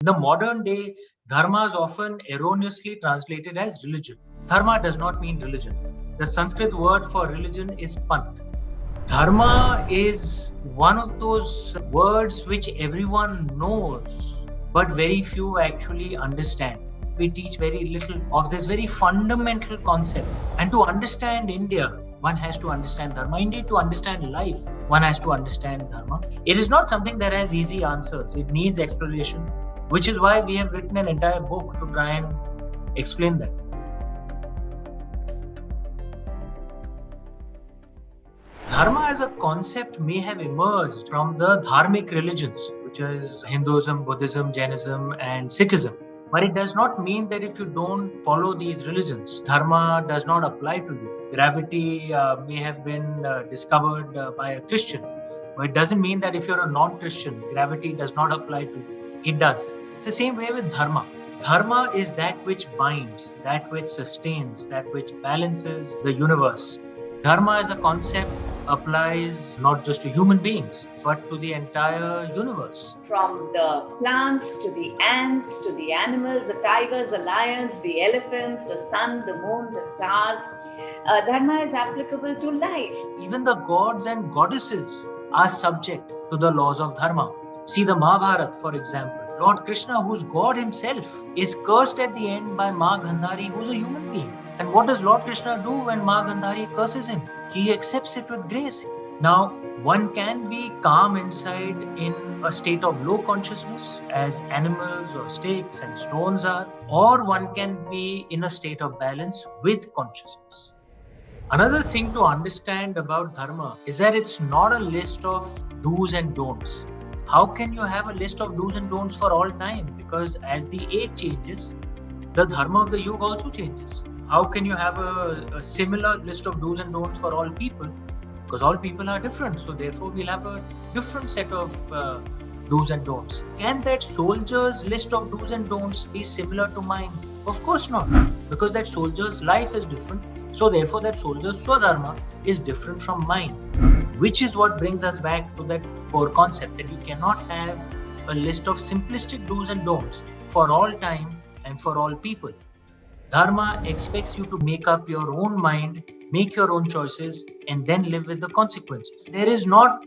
In the modern day, dharma is often erroneously translated as religion. Dharma does not mean religion. The Sanskrit word for religion is panth. Dharma is one of those words which everyone knows, but very few actually understand. We teach very little of this very fundamental concept. And to understand India, one has to understand Dharma. Indeed, to understand life, one has to understand Dharma. It is not something that has easy answers. It needs exploration, which is why we have written an entire book to try and explain that. Dharma as a concept may have emerged from the dharmic religions, which is Hinduism, Buddhism, Jainism, and Sikhism. But it does not mean that if you don't follow these religions, dharma does not apply to you. Gravity may have been discovered by a Christian, but it doesn't mean that if you're a non-Christian, gravity does not apply to you. It does. It's the same way with dharma. Dharma is that which binds, that which sustains, that which balances the universe. Dharma as a concept applies not just to human beings, but to the entire universe. From the plants to the ants to the animals, the tigers, the lions, the elephants, the sun, the moon, the stars, Dharma is applicable to life. Even the gods and goddesses are subject to the laws of Dharma. See the Mahabharata, for example. Lord Krishna, who's God himself, is cursed at the end by Ma Gandhari, who's a human being. And what does Lord Krishna do when Ma Gandhari curses him? He accepts it with grace. Now, one can be calm inside in a state of low consciousness, as animals or sticks and stones are, or one can be in a state of balance with consciousness. Another thing to understand about Dharma is that it's not a list of do's and don'ts. How can you have a list of do's and don'ts for all time? Because as the age changes, the Dharma of the Yuga also changes. How can you have a similar list of do's and don'ts for all people? Because all people are different. So therefore, we'll have a different set of do's and don'ts. Can that soldier's list of do's and don'ts be similar to mine? Of course not. Because that soldier's life is different. So therefore, that soldier's Swadharma is different from mine. Which is what brings us back to that core concept that you cannot have a list of simplistic do's and don'ts for all time and for all people. Dharma expects you to make up your own mind, make your own choices, and then live with the consequences. There is not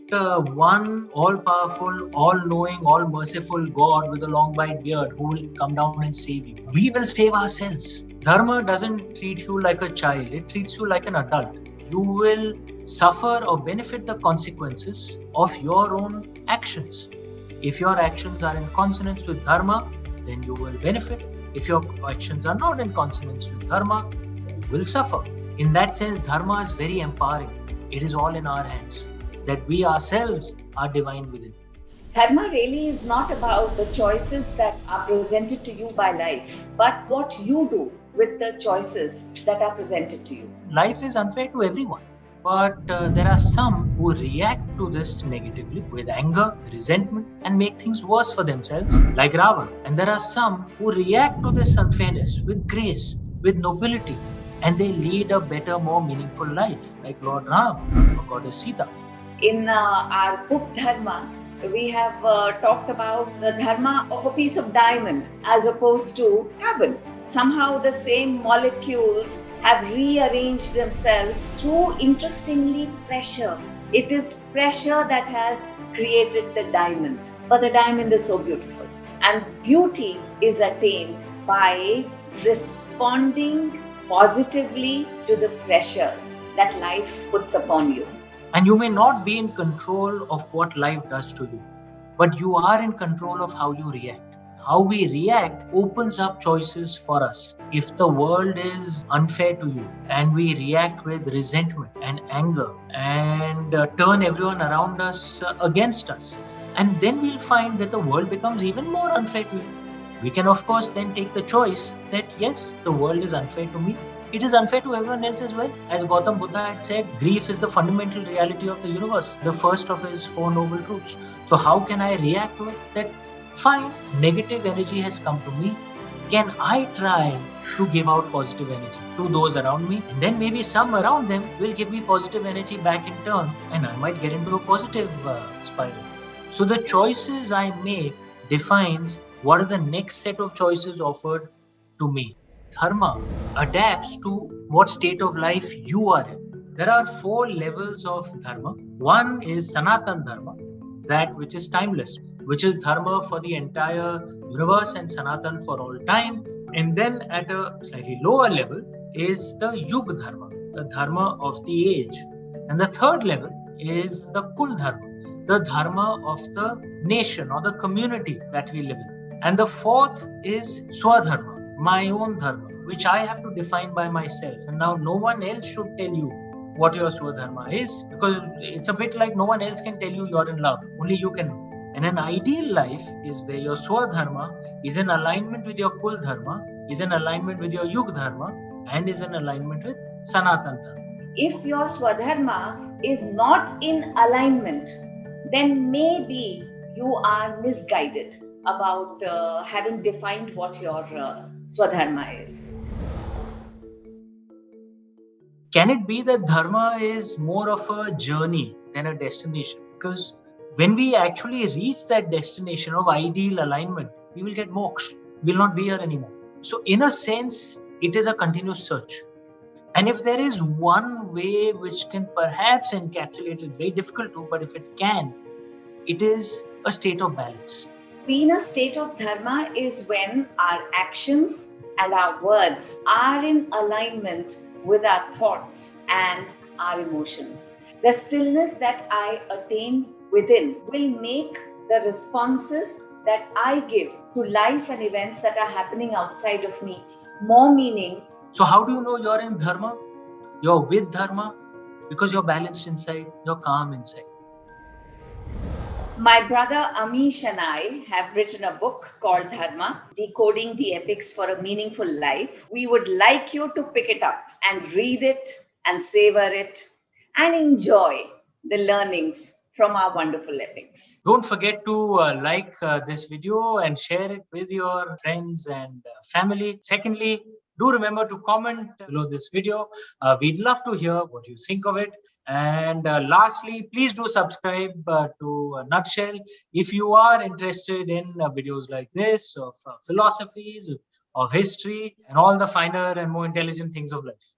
one all-powerful, all-knowing, all-merciful God with a long white beard who will come down and save you. We will save ourselves. Dharma doesn't treat you like a child. It treats you like an adult. You will suffer or benefit the consequences of your own actions. If your actions are in consonance with Dharma, then you will benefit. If your actions are not in consonance with Dharma, you will suffer. In that sense, Dharma is very empowering. It is all in our hands, that we ourselves are divine within. Dharma really is not about the choices that are presented to you by life, but what you do with the choices that are presented to you. Life is unfair to everyone. But there are some who react to this negatively with anger, resentment, and make things worse for themselves, like Ravana. And there are some who react to this unfairness with grace, with nobility, and they lead a better, more meaningful life, like Lord Ram or Goddess Sita. In our book Dharma, we have talked about the dharma of a piece of diamond as opposed to carbon. Somehow the same molecules have rearranged themselves through, interestingly, pressure. It is pressure that has created the diamond. But the diamond is so beautiful. And beauty is attained by responding positively to the pressures that life puts upon you. And you may not be in control of what life does to you, but you are in control of how you react. How we react opens up choices for us. If the world is unfair to you and we react with resentment and anger and turn everyone around us against us, and then we'll find that the world becomes even more unfair to you. We can, of course, then take the choice that yes, the world is unfair to me. It is unfair to everyone else as well. As Gautam Buddha had said, grief is the fundamental reality of the universe, the first of his four noble truths. So how can I react to it? That fine, negative energy has come to me. Can I try to give out positive energy to those around me? And then maybe some around them will give me positive energy back in turn, and I might get into a positive spiral. So the choices I make defines What are the next set of choices offered to me? Dharma adapts to what state of life you are in. There are 4 levels of dharma. One is Sanatan Dharma, that which is timeless, which is dharma for the entire universe and Sanatan for all time. And then at a slightly lower level is the Yug Dharma, the dharma of the age. And the third level is the Kul Dharma, the dharma of the nation or the community that we live in. And the fourth is Swadharma, my own dharma, which I have to define by myself. And now no one else should tell you what your Swadharma is, because it's a bit like no one else can tell you you're in love. Only you can know. And an ideal life is where your Swadharma is in alignment with your Kul Dharma, is in alignment with your Yug Dharma, and is in alignment with Sanatan Dharma. If your Swadharma is not in alignment, then maybe you are misguided about having defined what your Swadharma is. Can it be that dharma is more of a journey than a destination? Because when we actually reach that destination of ideal alignment, we will get moksha. We will not be here anymore. So in a sense, it is a continuous search. And if there is one way which can perhaps encapsulate it, very difficult to, but if it can, it is a state of balance. Being a state of dharma is when our actions and our words are in alignment with our thoughts and our emotions. The stillness that I attain within will make the responses that I give to life and events that are happening outside of me more meaning. So how do you know you're in dharma? You're with dharma because you're balanced inside, you're calm inside. My brother Amish and I have written a book called Dharma, Decoding the Epics for a Meaningful Life. We would like you to pick it up and read it and savor it and enjoy the learnings from our wonderful epics. Don't forget to like this video and share it with your friends and family. Secondly, do remember to comment below this video. We'd love to hear what you think of it. And lastly, please do subscribe to Nutshell if you are interested in videos like this of philosophies, of history, and all the finer and more intelligent things of life.